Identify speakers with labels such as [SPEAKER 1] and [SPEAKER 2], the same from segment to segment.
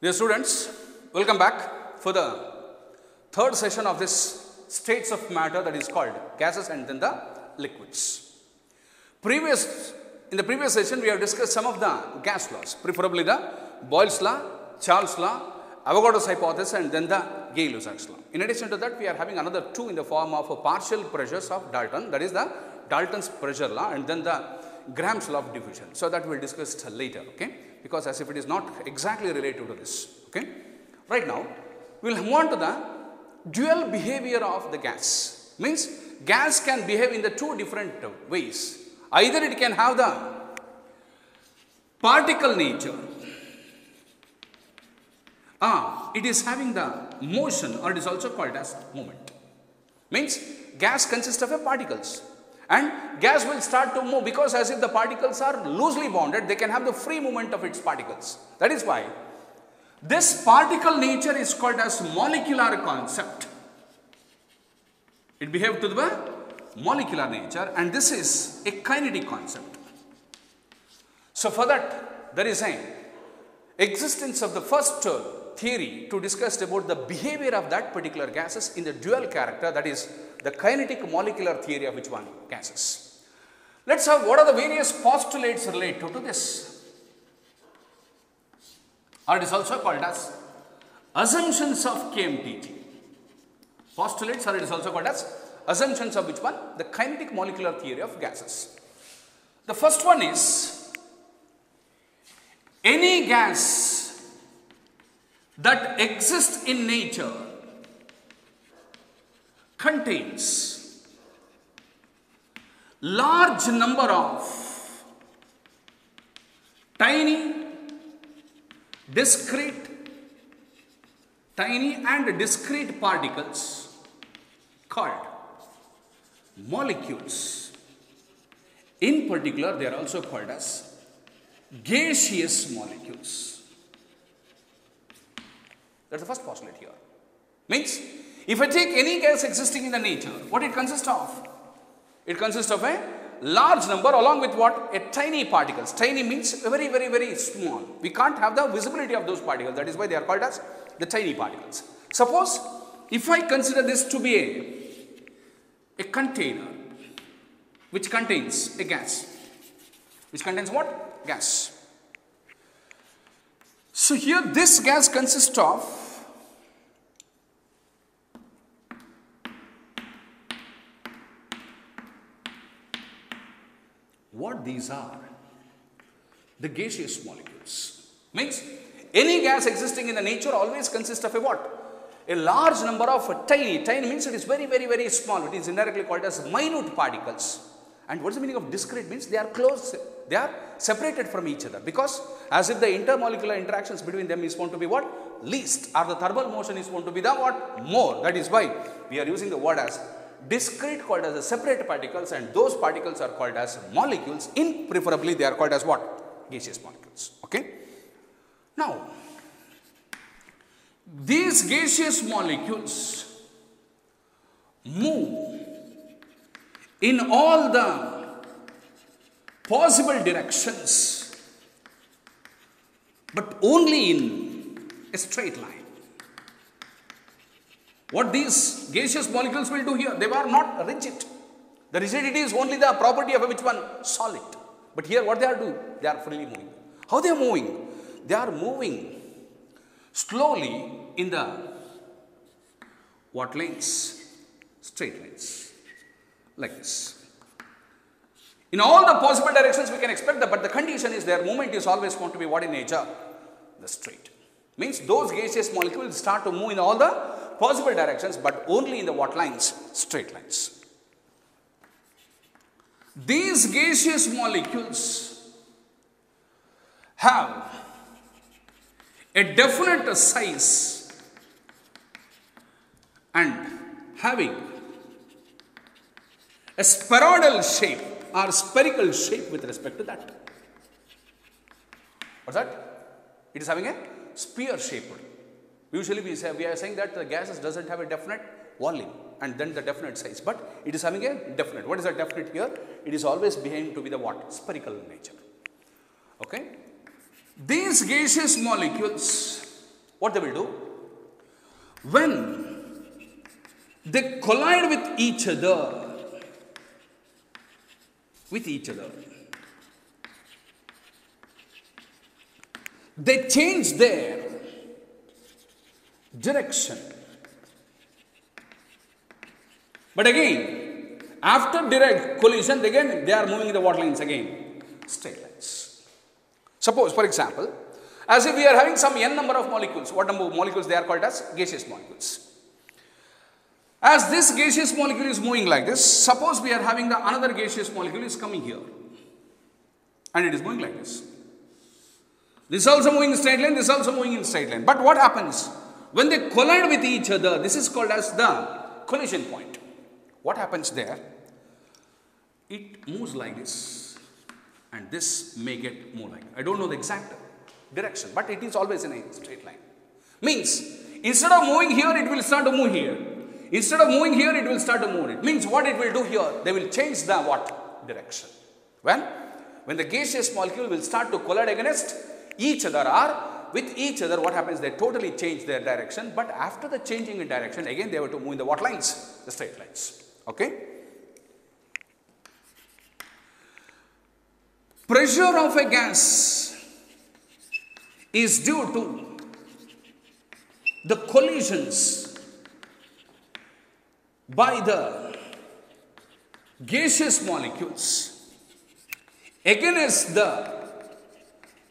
[SPEAKER 1] Dear students, welcome back for the third session of this states of matter that is called gases and then the liquids. In the previous session, we have discussed some of the gas laws, preferably the Boyle's law, Charles' law, Avogadro's hypothesis and then the Gay-Lussac's law. In addition to that, we are having another two in the form of partial pressures of Dalton, that is the Dalton's pressure law and then the Graham's law of diffusion. So that we will discuss later, okay? Because as if it is not exactly related to this, okay? Right now, we will move on to the dual behavior of the gas. Means gas can behave in the two different ways. Either it can have the particle nature, it is having the motion, or it is also called as movement. Means gas consists of particles. And gas will start to move because as if the particles are loosely bounded, they can have the free movement of its particles. That is why this particle nature is called as molecular concept. It behaves to the molecular nature and this is a kinetic concept. So for that, there is an existence of the first theory to discuss about the behavior of that particular gases in the dual character, that is the kinetic molecular theory of which one gases. Let's have what are the various postulates related to this, or it is also called as assumptions of KMTT. Postulates, or it is also called as assumptions of which one? The kinetic molecular theory of gases. The first one is any gas that exists in nature contains large number of tiny and discrete particles called molecules. In particular, they are also called as gaseous molecules. That's the first postulate here. Means, if I take any gas existing in the nature, what it consists of? It consists of a large number along with what? A tiny particles. Tiny means very, very, very small. We can't have the visibility of those particles. That is why they are called as the tiny particles. Suppose, if I consider this to be a container which contains a gas. Which contains what? Gas. So here this gas consists of what these are? The gaseous molecules. Means any gas existing in the nature always consists of a what? A large number of tiny means it is very, very, very small. It is indirectly called as minute particles. And what is the meaning of discrete? Means they are close, they are separated from each other because as if the intermolecular interactions between them is found to be what? Least, or the thermal motion is found to be the what? More. That is why we are using the word as discrete called as the separate particles and those particles are called as molecules. In preferably they are called as what? Gaseous molecules. Okay. Now, these gaseous molecules move in all the possible directions, but only in a straight line. What these gaseous molecules will do here? They are not rigid. The rigidity is only the property of which one? Solid. But here what they are doing? They are freely moving. How they are moving? They are moving slowly in the what lines? Straight lines. Like this. In all the possible directions we can expect that, but the condition is their movement is always going to be what in nature? The straight. Means those gaseous molecules start to move in all the possible directions, but only in the what lines? Straight lines. These gaseous molecules have a definite size and having a spheroidal shape or spherical shape with respect to that. What's that? It is having a sphere shape. Usually we are saying that the gases doesn't have a definite volume and then the definite size, but it is having a definite. What is the definite here? It is always behaving to be the what? Spherical nature. Okay. These gaseous molecules what they will do? When they collide with each other, they change their direction. But again, after direct collision, again they are moving in the what lines again? Straight lines. Suppose, for example, as if we are having some n number of molecules. What number of molecules they are called as? Gaseous molecules. As this gaseous molecule is moving like this, suppose we are having the another gaseous molecule is coming here. And it is moving like this. This is also moving in straight line, this is also moving in straight line. But what happens? When they collide with each other, this is called as the collision point. What happens there? It moves like this. And this may get more like, I don't know the exact direction, but it is always in a straight line. Means, instead of moving here, it will start to move here. Instead of moving here, it will start to move it. Means what it will do here? They will change the what? Direction. When the gaseous molecule will start to collide against each other or with each other, what happens? They totally change their direction. But after the changing in direction, again they have to move in the what lines? The straight lines. Okay? Pressure of a gas is due to the collisions by the gaseous molecules against the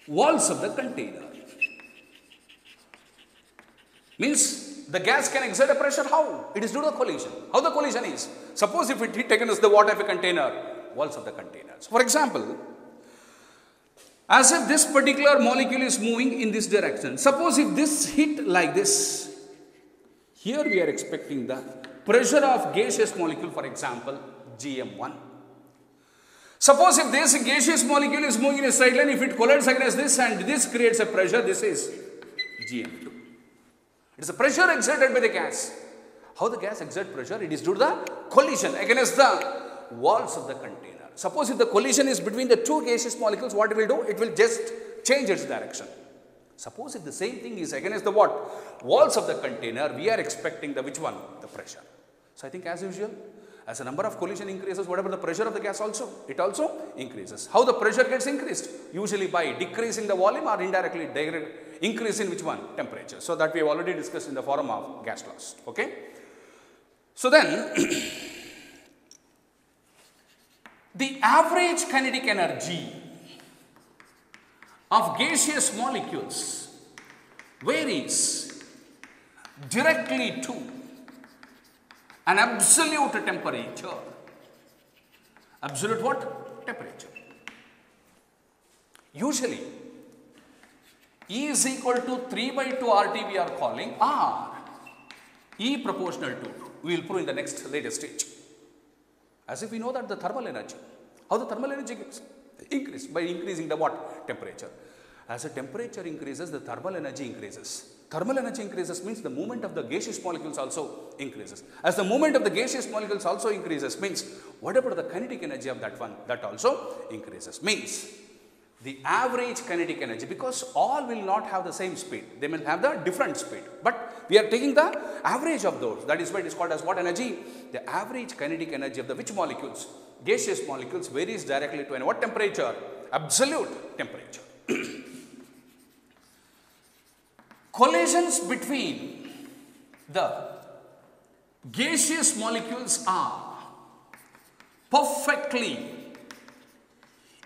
[SPEAKER 1] walls of the container. Means the gas can exert a pressure. How? It is due to the collision. How the collision is? Suppose if it hit against the water of a container, walls of the containers. For example, as if this particular molecule is moving in this direction. Suppose if this hit like this, here we are expecting the pressure of gaseous molecule, for example, GM1. Suppose if this gaseous molecule is moving in a straight line, if it collides against this and this creates a pressure, this is GM2. It is a pressure exerted by the gas. How the gas exerts pressure? It is due to the collision against the walls of the container. Suppose if the collision is between the two gaseous molecules, what it will do? It will just change its direction. Suppose if the same thing is against the what? Walls of the container, we are expecting the which one? The pressure. So I think as usual, as the number of collision increases, whatever the pressure of the gas also, it also increases. How the pressure gets increased? Usually by decreasing the volume or indirectly increase in which one? Temperature. So that we have already discussed in the form of gas laws. Okay. So then, the average kinetic energy of gaseous molecules varies directly to an absolute temperature. Absolute what? Temperature. Usually, E is equal to 3 by 2 RT we are calling, or E proportional to 2. We will prove in the next later stage. As if we know that the thermal energy. How the thermal energy gets increased? By increasing the what? Temperature. As the temperature increases, the thermal energy increases. Thermal energy increases means the movement of the gaseous molecules also increases. As the movement of the gaseous molecules also increases means whatever the kinetic energy of that one, that also increases. Means the average kinetic energy, because all will not have the same speed. They will have the different speed. But we are taking the average of those. That is why it is called as what energy? The average kinetic energy of the which molecules? Gaseous molecules varies directly to what temperature? Absolute temperature. Collisions between the gaseous molecules are perfectly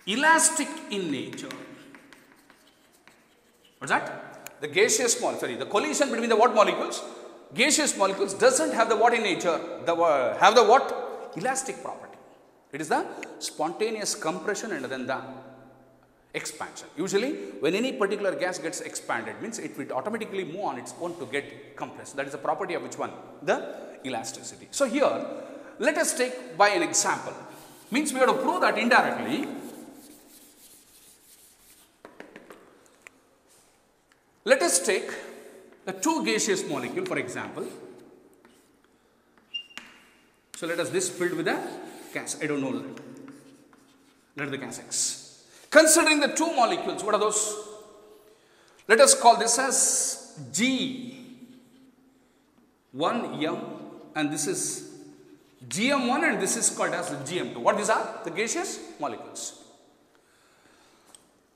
[SPEAKER 1] elastic in nature. What's that? The gaseous molecule, the collision between the what molecules? Gaseous molecules doesn't have the what in nature? Have the what? Elastic property. It is the spontaneous compression and then the expansion. Usually, when any particular gas gets expanded, means it will automatically move on its own to get compressed. That is the property of which one? The elasticity. So here, let us take by an example. Means we have to prove that indirectly. Let us take the two gaseous molecule, for example. So let us this filled with a gas. I don't know. Let the gas X. Considering the two molecules, what are those? Let us call this as G1M and this is GM1 and this is called as GM2. What these are? The gaseous molecules.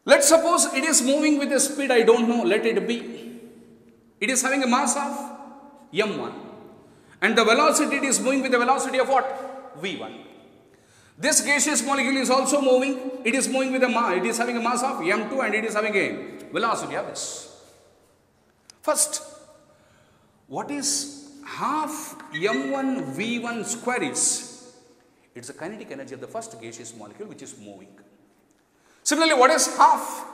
[SPEAKER 1] Let's suppose it is moving with a speed I don't know, let it be. It is having a mass of M1 and the velocity it is moving with the velocity of what? V1. This gaseous molecule is also moving. It is moving with a mass. It is having a mass of M2 and it is having a velocity of S. First, what is half M1 V1 square is? It's the kinetic energy of the first gaseous molecule which is moving. Similarly, what is half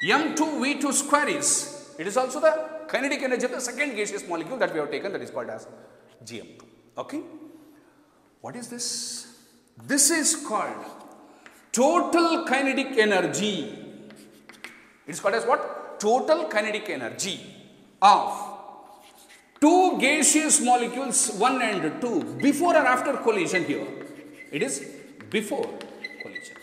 [SPEAKER 1] M2 V2 square is? It is also the kinetic energy of the second gaseous molecule that we have taken, that is called as GM2. Okay? What is this? This is called total kinetic energy. It is called as what? Total kinetic energy of two gaseous molecules 1 and 2 before or after collision here. It is before collision.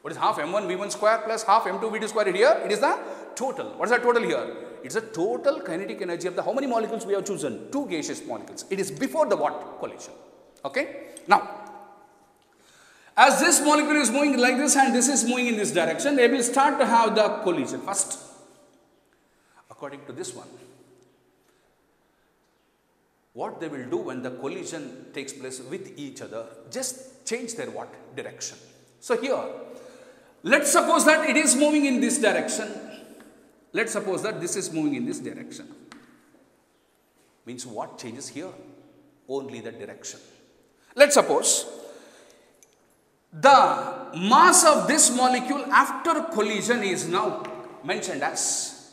[SPEAKER 1] What is half M1 V1 square plus half M2 V2 square here? It is the total. What is the total here? It's the total kinetic energy of the how many molecules we have chosen? Two gaseous molecules. It is before the what? Collision. Okay? Now, as this molecule is moving like this and this is moving in this direction, they will start to have the collision first. According to this one, what they will do when the collision takes place with each other, just change their what? Direction. So here, let's suppose that it is moving in this direction. Let's suppose that this is moving in this direction. Means what changes here? Only the direction. Let's suppose the mass of this molecule after collision is now mentioned as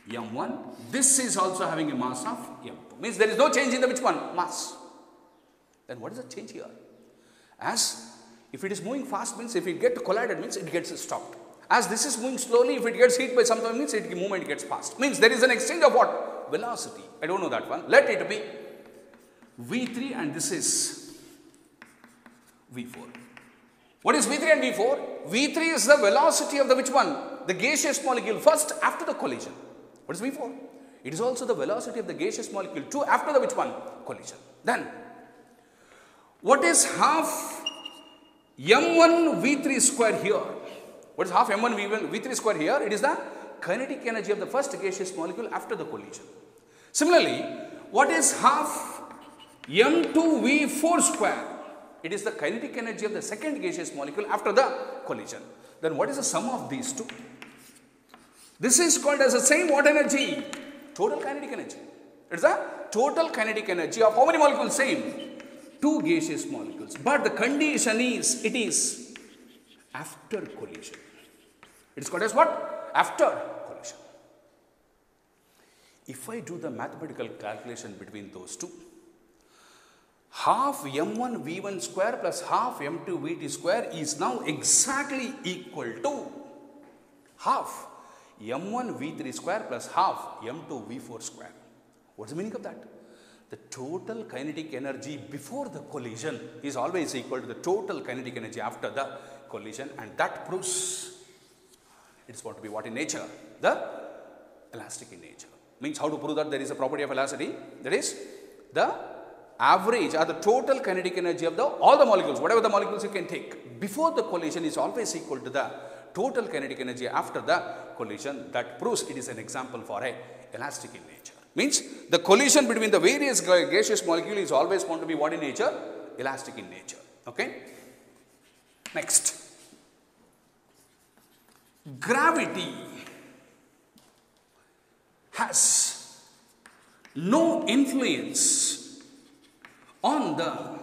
[SPEAKER 1] M1. This is also having a mass of M2. Means there is no change in the which one? Mass. Then what is the change here? As if it is moving fast means if it gets collided means it gets stopped. As this is moving slowly, if it gets hit by something means its movement gets fast. Means there is an exchange of what? Velocity. I don't know that one. Let it be V3 and this is V4. What is V3 and V4? V3 is the velocity of the which one? The gaseous molecule first after the collision. What is V4? It is also the velocity of the gaseous molecule too after the which one? Collision. Then, what is half M1 V3 square here? What is half M1 V3 square here? It is the kinetic energy of the first gaseous molecule after the collision. Similarly, what is half M2 V4 square? It is the kinetic energy of the second gaseous molecule after the collision. Then what is the sum of these two? This is called as the same what energy? Total kinetic energy. It's the total kinetic energy of how many molecules? Same. Two gaseous molecules. But the condition is, it is after collision. It is called as what? After collision. If I do the mathematical calculation between those two, half M1 V1 square plus half M2 VT square is now exactly equal to half M1 V3 square plus half M2 V4 square. What's the meaning of that? The total kinetic energy before the collision is always equal to the total kinetic energy after the collision, and that proves it is going to be what in nature? The elastic in nature. Means how to prove that there is a property of elasticity? That is the average or the total kinetic energy of all the molecules, whatever the molecules you can take, before the collision is always equal to the total kinetic energy after the collision. That proves it is an example for a elastic in nature. Means the collision between the various gaseous molecules is always going to be what in nature? Elastic in nature. Okay? Next. Gravity has no influence on the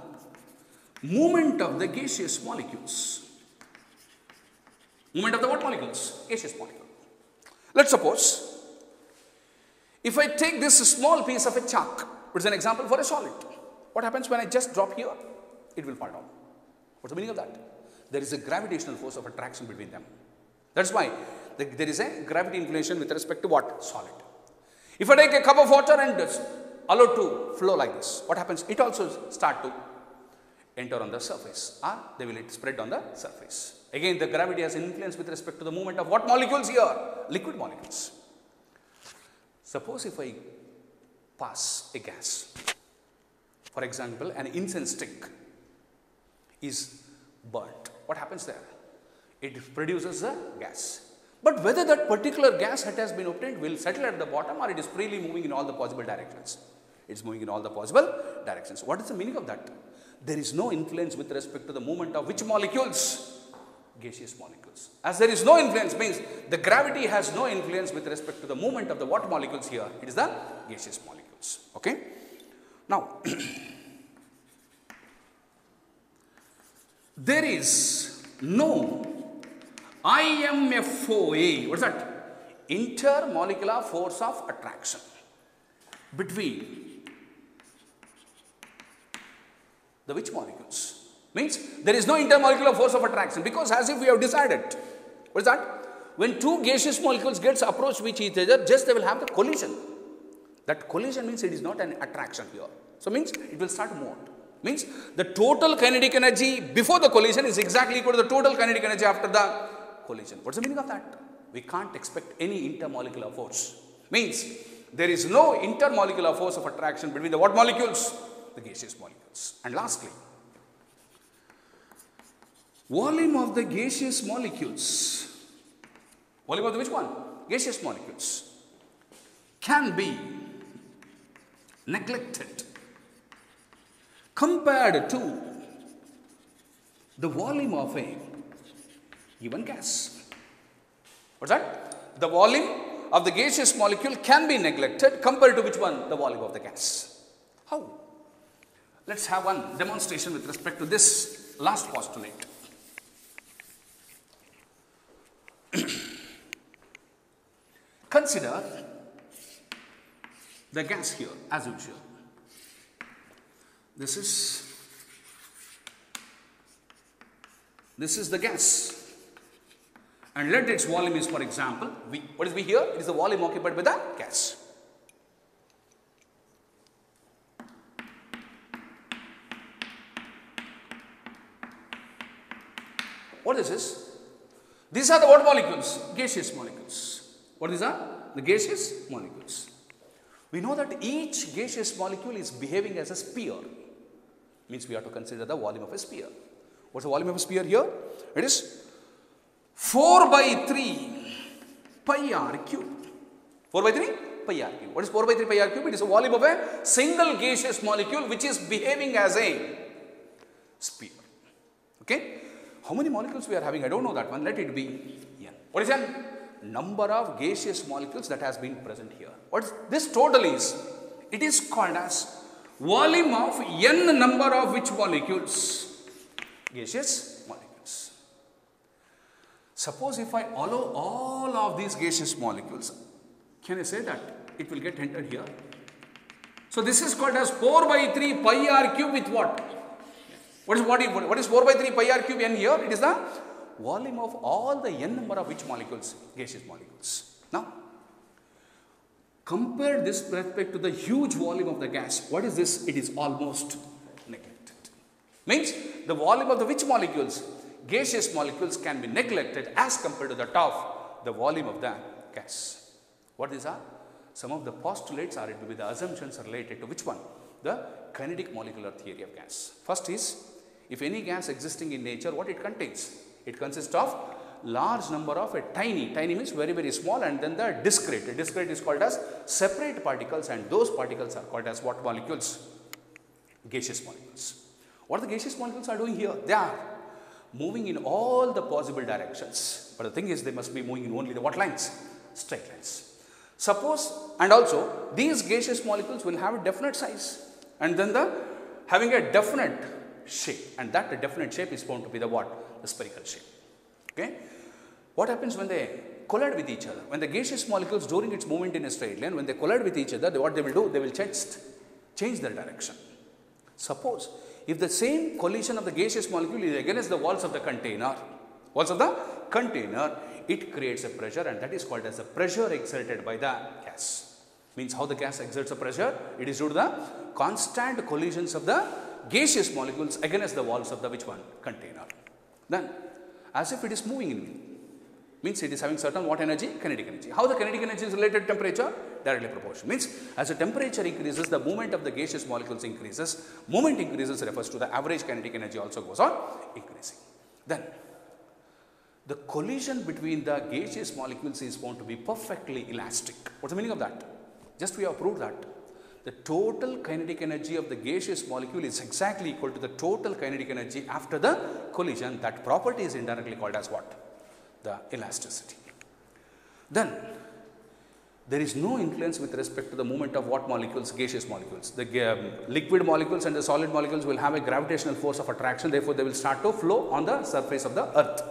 [SPEAKER 1] movement of the gaseous molecules. Movement of the what molecules? Gaseous molecule. Let's suppose if I take this small piece of a chalk, which is an example for a solid. What happens when I just drop here? It will fall down. What's the meaning of that? There is a gravitational force of attraction between them. That's why there is a gravity inflation with respect to what? Solid. If I take a cup of water and allow to flow like this, what happens? It also start to enter on the surface, or they will spread on the surface. Again, the gravity has an influence with respect to the movement of what molecules here? Liquid molecules. Suppose if I pass a gas, for example, an incense stick is burnt. What happens there? It produces a gas. But whether that particular gas that has been obtained will settle at the bottom, or it is freely moving in all the possible directions. It's moving in all the possible directions. What is the meaning of that? There is no influence with respect to the movement of which molecules? Gaseous molecules. As there is no influence, means the gravity has no influence with respect to the movement of the what molecules here? It is the gaseous molecules. Okay? Now, there is no IMFOA. What is that? Intermolecular force of attraction between the which molecules? Means there is no intermolecular force of attraction, because as if we have decided. What is that? When two gaseous molecules gets approached with each other, just they will have the collision. That collision means it is not an attraction here. So means it will start moving. Means the total kinetic energy before the collision is exactly equal to the total kinetic energy after the collision. What's the meaning of that? We can't expect any intermolecular force. Means there is no intermolecular force of attraction between the what molecules? The gaseous molecules. And lastly, volume of the gaseous molecules, volume of the which one? Gaseous molecules, can be neglected compared to the volume of a given gas. What's that? The volume of the gaseous molecule can be neglected compared to which one? The volume of the gas. How? Let's have one demonstration with respect to this last postulate. Consider the gas here as usual. This is the gas, and let its volume is, for example, V. What is V here? It is the volume occupied by the gas. What is this? These are the what molecules? Gaseous molecules. What these are? The gaseous molecules. We know that each gaseous molecule is behaving as a sphere. Means we have to consider the volume of a sphere. What's the volume of a sphere here? It is 4 by 3 pi r cube. 4 by 3 pi r cube. What is 4 by 3 pi r cube? It is the volume of a single gaseous molecule which is behaving as a sphere. Okay? How many molecules we are having? I don't know that one. Let it be n. What is n? Number of gaseous molecules that has been present here. What is this total is? It is called as volume of n number of which molecules? Gaseous molecules. Suppose if I allow all of these gaseous molecules, can I say that it will get entered here? So this is called as 4 by 3 pi r cube with what? What is 4 by 3 pi r cube n here? It is the volume of all the n number of which molecules? Gaseous molecules. Now, compare this with respect to the huge volume of the gas. What is this? It is almost neglected. Means the volume of the which molecules? Gaseous molecules can be neglected as compared to that of the volume of the gas. What these are? Some of the postulates are to be the assumptions related to which one? The kinetic molecular theory of gas. First is, if any gas existing in nature, what it contains? It consists of large number of a tiny means very, very small, and then the discrete. The discrete is called as separate particles, and those particles are called as what molecules? Gaseous molecules. What the gaseous molecules are doing here? They are moving in all the possible directions. But the thing is, they must be moving in only the what lines? Straight lines. Suppose, and also these gaseous molecules will have a definite size, and then having a definite shape, and that definite shape is found to be the what? The spherical shape. Okay? What happens when they collide with each other? When the gaseous molecules during its movement in a straight line, when they collide with each other, what they will do? They will change their direction. Suppose if the same collision of the gaseous molecule is against the walls of the container, it creates a pressure, and that is called as the pressure exerted by the gas. Means how the gas exerts a pressure? It is due to the constant collisions of the gaseous molecules against the walls of the which one? Container. Then, as if it is moving in, means it is having certain what energy? Kinetic energy. How the kinetic energy is related to temperature? directly proportional. Means as the temperature increases, the movement of the gaseous molecules increases. Movement increases refers to the average kinetic energy also goes on increasing. Then the collision between the gaseous molecules is found to be perfectly elastic. What's the meaning of that? Just we have proved that the total kinetic energy of the gaseous molecule is exactly equal to the total kinetic energy after the collision. That property is indirectly called as what? The elasticity. Then there is no influence with respect to the movement of what molecules? Gaseous molecules. The liquid molecules and the solid molecules will have a gravitational force of attraction, therefore they will start to flow on the surface of the earth.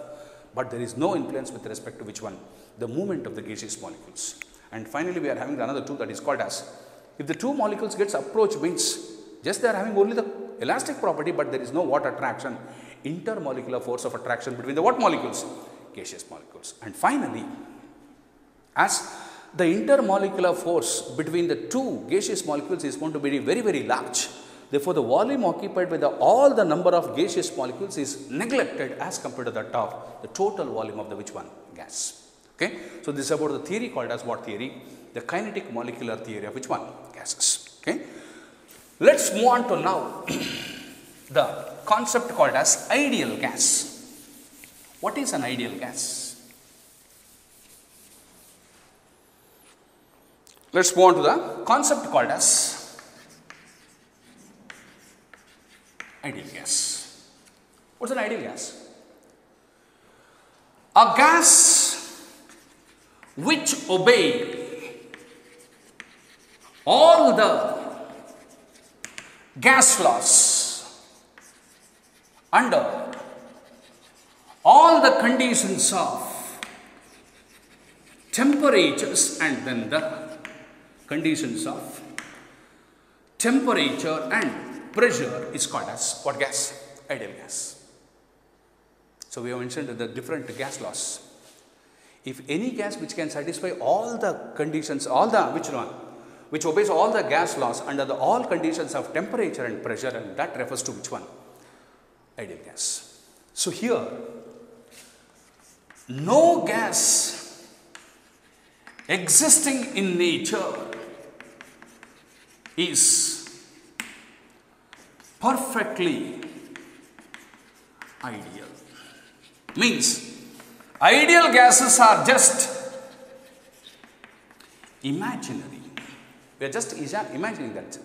[SPEAKER 1] But there is no influence with respect to which one? The movement of the gaseous molecules. And finally we are having another tool that is called as, if the two molecules gets approached, means just they are having only the elastic property, but there is no what attraction? Intermolecular force of attraction between the what molecules? Gaseous molecules. And finally, as the intermolecular force between the two gaseous molecules is going to be very, very large, therefore the volume occupied by all the number of gaseous molecules is neglected as compared to that of the total volume of the which one? Gas. Okay. So this is about the theory called as what theory? The kinetic molecular theory of which one? Gases. Okay. Let's move on to now the concept called as ideal gas. What is an ideal gas? Let's move on to the concept called as ideal gas. What's an ideal gas? A gas which obey all the gas laws under all the conditions of temperatures and then the conditions of temperature and pressure is called as what gas? Ideal gas. So we have mentioned the different gas laws. If any gas which can satisfy all the conditions, all the which one? Which obeys all the gas laws under the all conditions of temperature and pressure, and that refers to which one? Ideal gas. So here, no gas existing in nature is perfectly ideal. Means ideal gases are just imaginary. We are just imagining that.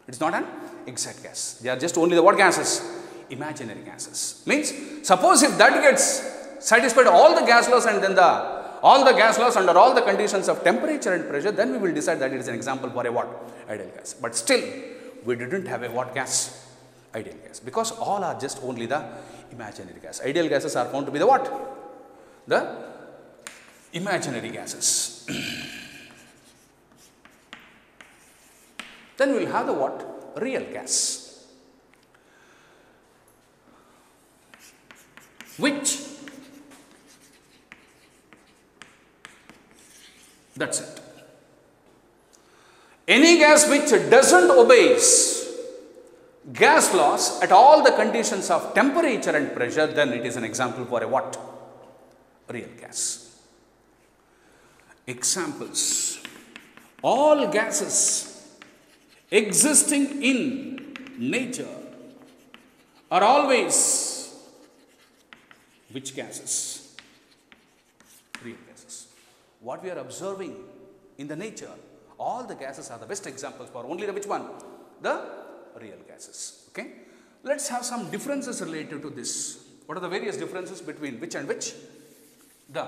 [SPEAKER 1] It's not an exact gas. They are just only the what gases? Imaginary gases. Means suppose if that gets satisfied all the gas laws and then all the gas laws under all the conditions of temperature and pressure, then we will decide that it is an example for a what? Ideal gas. But still we didn't have a what gas? Ideal gas. Because all are just only the imaginary gas. Ideal gases are found to be the what? The imaginary gases. Then we will have the what? Real gas. Which, that's it. Any gas which doesn't obeys gas laws at all the conditions of temperature and pressure, then it is an example for a what? Real gas. Examples. All gases existing in nature are always which gases? Real gases. What we are observing in the nature, all the gases are the best examples for only the which one? The real gases. Okay. Let's have some differences related to this. What are the various differences between which and which? The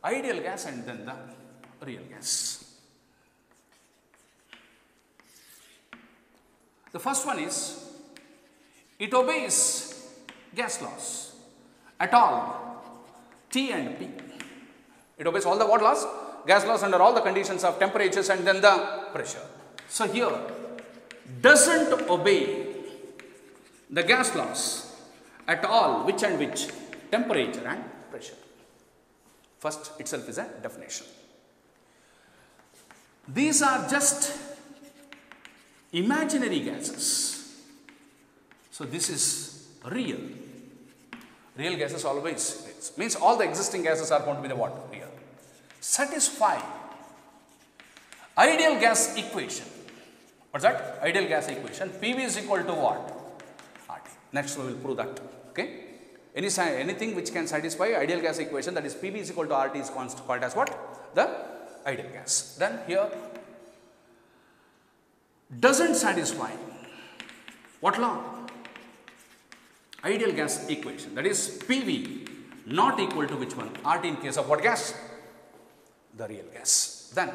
[SPEAKER 1] ideal gas and then the real gas. The first one is, it obeys gas laws at all T and P. It obeys all the what laws? Gas laws under all the conditions of temperatures and then the pressure. So here, doesn't obey the gas laws at all which and which? Temperature and pressure. First itself is a definition. These are just imaginary gases. So this is real. Real gases always means all the existing gases are going to be the what? Real. Satisfy Ideal gas equation. What's that? Ideal gas equation. PV is equal to what? RT. Next we will prove that. Okay. Anything which can satisfy ideal gas equation, that is PV is equal to RT, is called as what? The ideal gas. Then here, doesn't satisfy what law? Ideal gas equation, that is PV not equal to which one? RT in case of what gas? The real gas. Then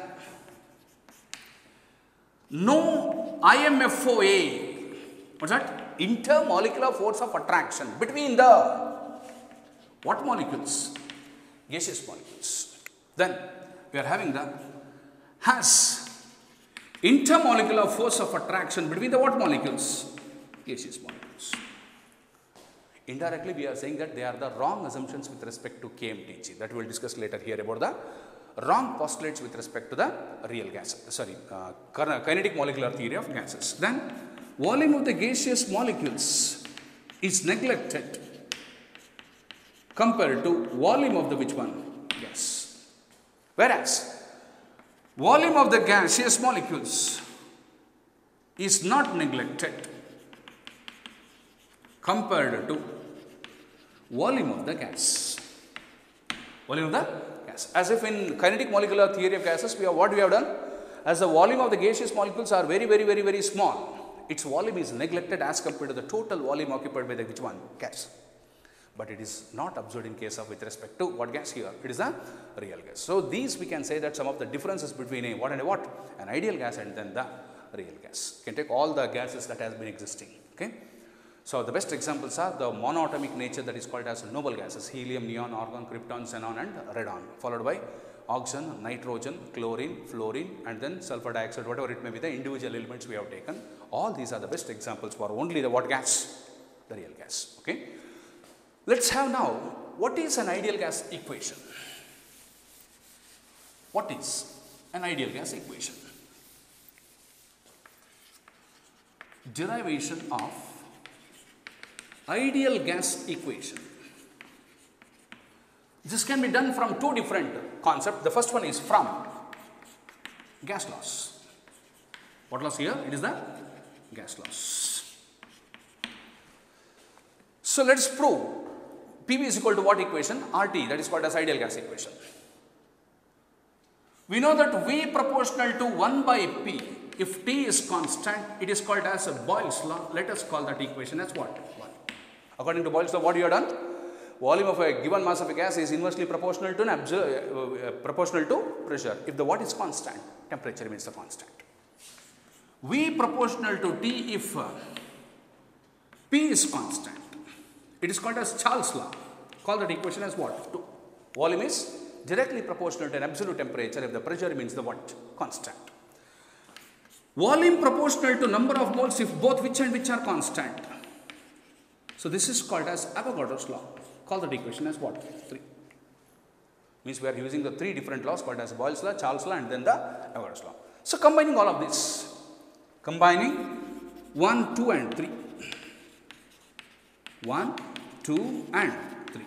[SPEAKER 1] no IMFOA. What's that? Intermolecular force of attraction between the what molecules? Gaseous molecules. Then we are having the has intermolecular force of attraction between the what molecules? Gaseous molecules. Indirectly we are saying that they are the wrong assumptions with respect to KMTG. That we will discuss later here about the wrong postulates with respect to the real gas, kinetic molecular theory of gases. Then volume of the gaseous molecules is neglected compared to volume of the which one? Gas. Whereas volume of the gaseous molecules is not neglected compared to volume of the gas. Volume of the gas. As if in kinetic molecular theory of gases, what we have done? As the volume of the gaseous molecules are very small, its volume is neglected as compared to the total volume occupied by the which one? Gas. But it is not observed in case of with respect to what gas here? It is a real gas. So these we can say that some of the differences between a what and a what? An ideal gas and then the real gas. You can take all the gases that has been existing. Okay. So the best examples are the monoatomic nature, that is called as noble gases: helium, neon, argon, krypton, xenon and radon, followed by oxygen, nitrogen, chlorine, fluorine and then sulfur dioxide, whatever it may be, the individual elements we have taken. All these are the best examples for only the what gas? The real gas. Okay. Let's have now, what is an ideal gas equation? What is an ideal gas equation? Derivation of ideal gas equation. This can be done from two different concepts. The first one is from gas laws. What laws here? It is the gas laws. So let's prove PV is equal to what equation? RT, that is called as ideal gas equation. We know that V proportional to 1 by P, if T is constant, it is called as a Boyle's law. Let us call that equation as what? 1. According to Boyle's law, what you have done? Volume of a given mass of a gas is inversely proportional to proportional to pressure. If the what is constant, temperature remains the constant. V proportional to T if P is constant. It is called as Charles' law. Call that equation as what? 2. Volume is directly proportional to an absolute temperature if the pressure remains the what? Constant. Volume proportional to number of moles if both which and which are constant. So this is called as Avogadro's law. Call that equation as what? 3. Means we are using the 3 different laws called as Boyle's law, Charles' law and then the Avogadro's law. So combining all of this, combining 1, 2 and 3. 1, 2 and 3.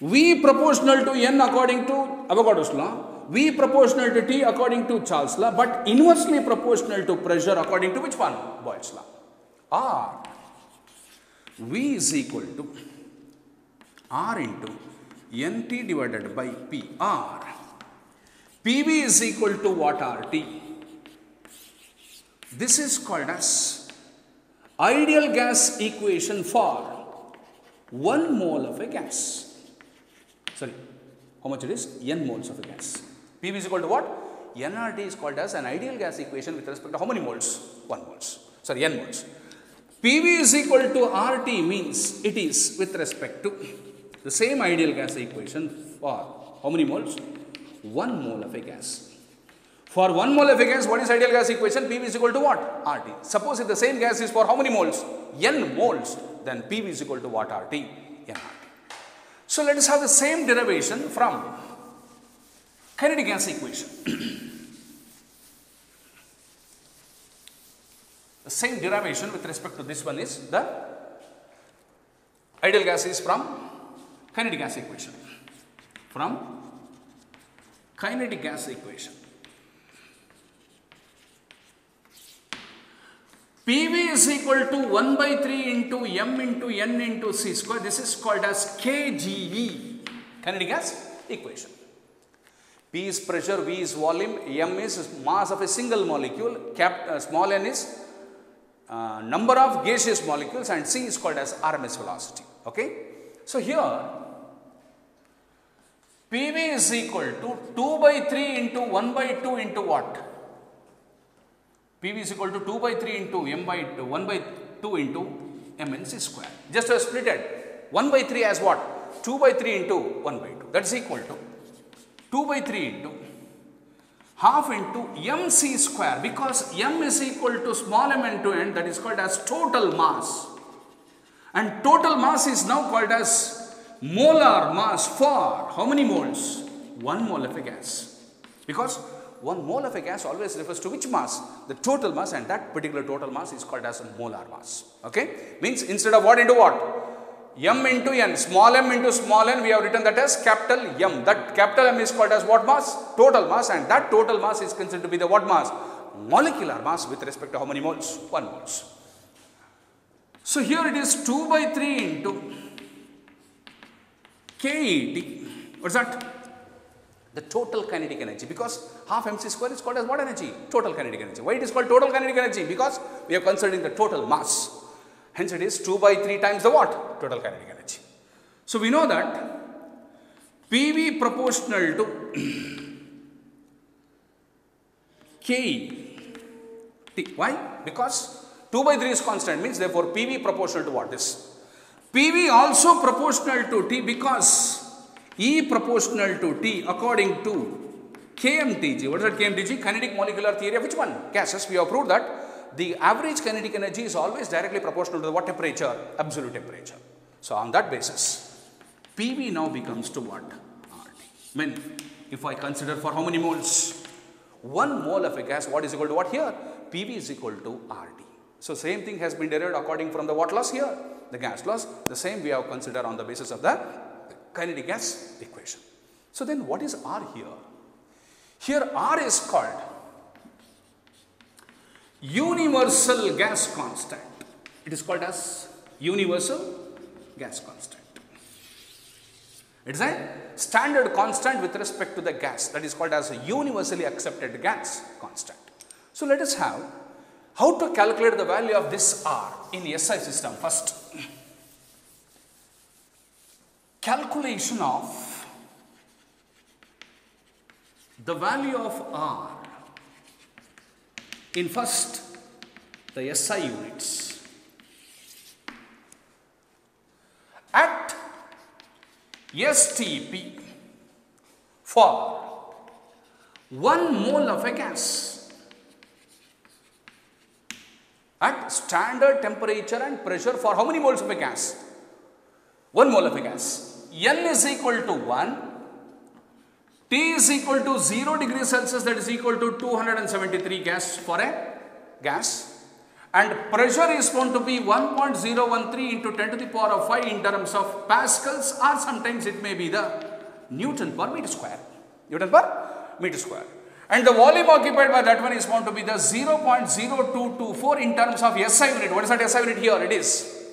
[SPEAKER 1] V proportional to N according to Avogadro's law, V proportional to T according to Charles' law, but inversely proportional to pressure according to which one? Boyle's law. R. V is equal to R into NT divided by P. R. PV is equal to what? RT. This is called as ideal gas equation for 1 mole of a gas. Sorry, how much it is? N moles of a gas. PV is equal to what? nRT is called as an ideal gas equation with respect to how many moles? 1 moles. Sorry, N moles. PV is equal to RT means it is with respect to the same ideal gas equation for how many moles? 1 mole of a gas. For 1 mole of a gas, what is ideal gas equation? PV is equal to what? RT. Suppose if the same gas is for how many moles? N moles. Then PV is equal to what? RT? nRT. So let us have the same derivation from kinetic gas equation. The same derivation with respect to this one is the ideal gas is from kinetic gas equation. From kinetic gas equation. PV is equal to 1 by 3 into m into n into c square. This is called as KGE, kinetic gas equation. P is pressure, V is volume, m is mass of a single molecule, small n is number of gaseous molecules, and c is called as RMS velocity. Okay. So here PV is equal to 2 by 3 into 1 by 2 into what? PV is equal to 2 by 3 into m by 2, 1 by 2 into mnc square. Just to split it, 1 by 3 as what? 2 by 3 into 1 by 2. That is equal to 2 by 3 into half into mc square, because m is equal to small m into n, that is called as total mass. And total mass is now called as molar mass for how many moles? 1 mole of a gas. Because 1 mole of a gas always refers to which mass? The total mass, and that particular total mass is called as molar mass. Okay? Means instead of what into what? M into n, small m into small n, we have written that as capital M. That capital M is called as what mass? Total mass, and that total mass is considered to be the what mass? Molecular mass with respect to how many moles? 1 moles. So here it is 2 by 3 into KET. What's that? The total kinetic energy, because half mc square is called as what energy? Total kinetic energy. Why it is called total kinetic energy? Because we are considering the total mass. Hence it is 2 by 3 times the what? Total kinetic energy. So we know that PV proportional to KET. Why? Because 2 by 3 is constant, means therefore PV proportional to what? This. PV also proportional to T, because E proportional to T according to KMTG. What is that KMTG? Kinetic molecular theory of which one? Gases. We have proved that the average kinetic energy is always directly proportional to the what temperature? Absolute temperature. So on that basis, PV now becomes to what? RT. When if I consider for how many moles? 1 mole of a gas, what is equal to what here? PV is equal to RT. So same thing has been derived according from the what laws here? The gas laws. The same we have considered on the basis of the kinetic gas equation. So then what is R here? Here R is called universal gas constant. It is called as universal gas constant. It is a standard constant with respect to the gas, that is called as a universally accepted gas constant. So let us have how to calculate the value of this R in SI system first. Calculation of the value of R in first the SI units. At STP for 1 mole of a gas at standard temperature and pressure for how many moles of a gas? 1 mole of a gas. N is equal to 1, T is equal to 0 degrees Celsius, that is equal to 273 gas for a gas, and pressure is going to be 1.013 into 10 to the power of 5 in terms of pascals, or sometimes it may be the Newton per meter square. Newton per meter square. And the volume occupied by that one is going to be the 0.0224 in terms of SI unit. What is that SI unit here? It is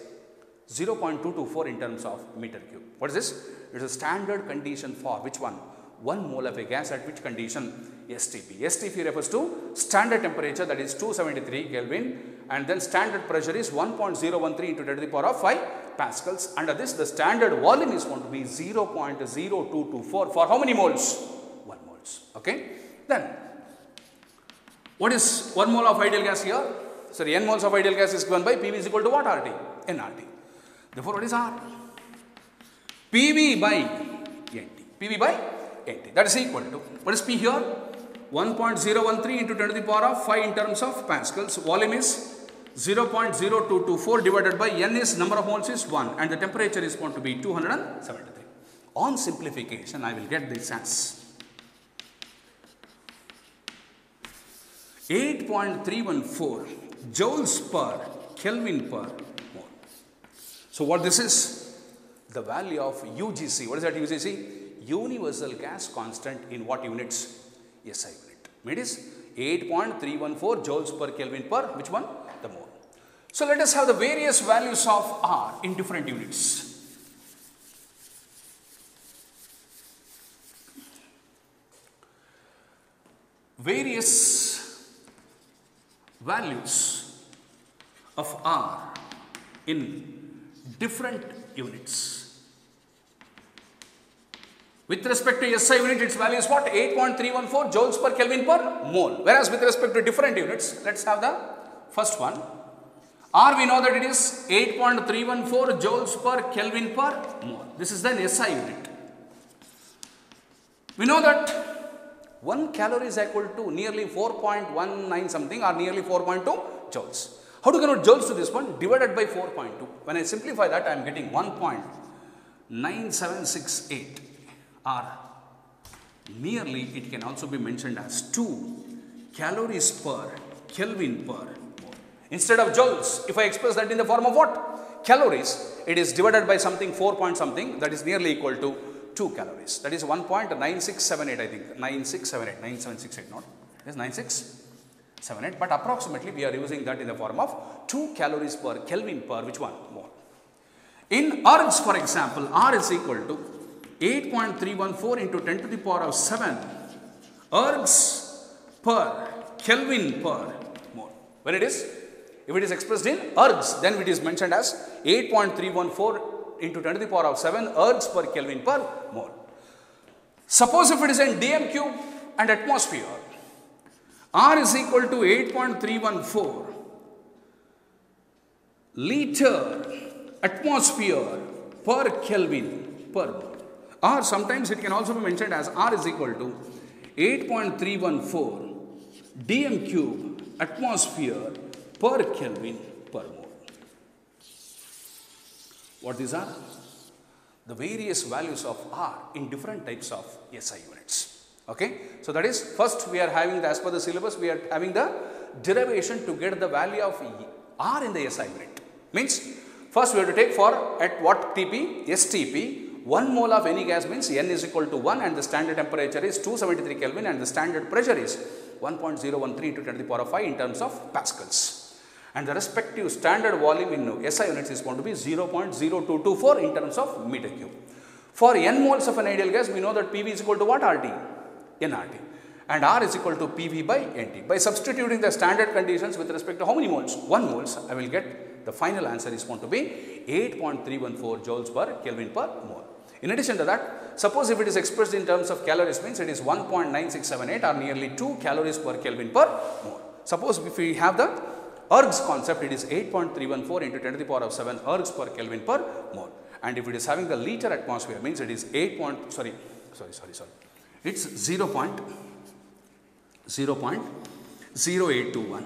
[SPEAKER 1] 0.224 in terms of meter cube. What is this? It is a standard condition for which one? 1 mole of a gas at which condition? STP. STP refers to standard temperature, that is 273 Kelvin, and then standard pressure is 1.013 into 10 to the power of 5 pascals. Under this, the standard volume is going to be 0.0224 for how many moles? 1 moles. Okay. Then, what is 1 mole of ideal gas here? Sorry, n moles of ideal gas is given by PV is equal to what? RT? nRT. Therefore, what is R? PV by NT. PV by NT. That is equal to, what is P here? 1.013 into 10 to the power of 5 in terms of pascals. Volume is 0.0224 divided by N is number of moles is 1, and the temperature is going to be 273. On simplification, I will get this as 8.314 joules per Kelvin per mole. So what this is? The value of UGC. What is that UGC? Universal gas constant in what units? SI unit. It is 8.314 joules per Kelvin per which one? The mole. So let us have the various values of R in different units. Various values of R in different units. With respect to SI unit, its value is what? 8.314 joules per Kelvin per mole. Whereas with respect to different units, let's have the first one. R, we know that it is 8.314 joules per Kelvin per mole. This is the SI unit. We know that 1 calorie is equal to nearly 4.19 something or nearly 4.2 joules. How to convert joules to this one? Divided by 4.2. When I simplify that, I am getting 1.9768 or nearly it can also be mentioned as 2 calories per Kelvin per mole. Instead of joules, if I express that in the form of what? Calories, it is divided by something 4 point something, that is nearly equal to 2 calories. That is 1.9678, I think. 9768, not. It is 9678. But approximately we are using that in the form of 2 calories per Kelvin per which one? Mole. In ergs, for example, R is equal to 8.314 into 10 to the power of 7 ergs per Kelvin per mole. When it is, if it is expressed in ergs, then it is mentioned as 8.314 into 10 to the power of 7 ergs per Kelvin per mole. Suppose if it is in dm cube and atmosphere, R is equal to 8.314 liter atmosphere per Kelvin per mole. Or sometimes it can also be mentioned as R is equal to 8.314 dm cube atmosphere per Kelvin per mole. What these are? The various values of R in different types of SI units. Okay. So that is, first we are having, as per the syllabus, we are having the derivation to get the value of R in the SI unit. Means, first we have to take for at what Tp? STP. 1 mole of any gas means N is equal to 1 and the standard temperature is 273 Kelvin and the standard pressure is 1.013 into 10 to the power of 5 in terms of pascals. And the respective standard volume in SI units is going to be 0.0224 in terms of meter cube. For N moles of an ideal gas, we know that PV is equal to what? RT? nRT. And R is equal to PV by NT. By substituting the standard conditions with respect to how many moles? 1 moles, I will get the final answer is going to be 8.314 joules per Kelvin per mole. In addition to that, suppose if it is expressed in terms of calories, means it is 1.9678 or nearly 2 calories per Kelvin per mole. Suppose if we have the ergs concept, it is 8.314 into 10 to the power of 7 ergs per Kelvin per mole. And if it is having the liter atmosphere, means it is it's 0.0821. 0.0821.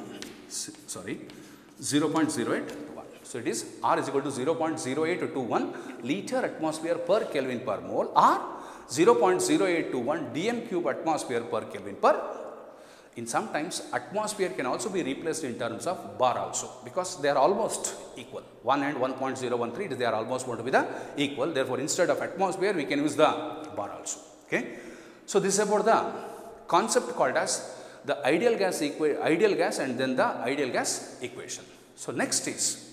[SPEAKER 1] So it is R is equal to 0.0821 liter atmosphere per Kelvin per mole or 0.0821 dm cube atmosphere per Kelvin per mole. In sometimes atmosphere can also be replaced in terms of bar also, because they are almost equal. 1 and 1.013, they are almost going to be the equal. Therefore, instead of atmosphere, we can use the bar also. Okay. So this is about the concept called as the ideal gas and then the ideal gas equation. So next is,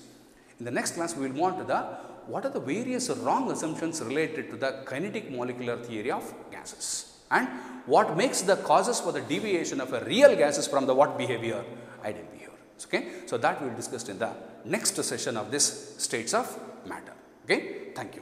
[SPEAKER 1] in the next class we will move on to the what are the various wrong assumptions related to the kinetic molecular theory of gases and what makes the causes for the deviation of a real gases from the what behavior? Ideal behavior. Okay. So that we will discuss in the next session of this states of matter. Okay. Thank you.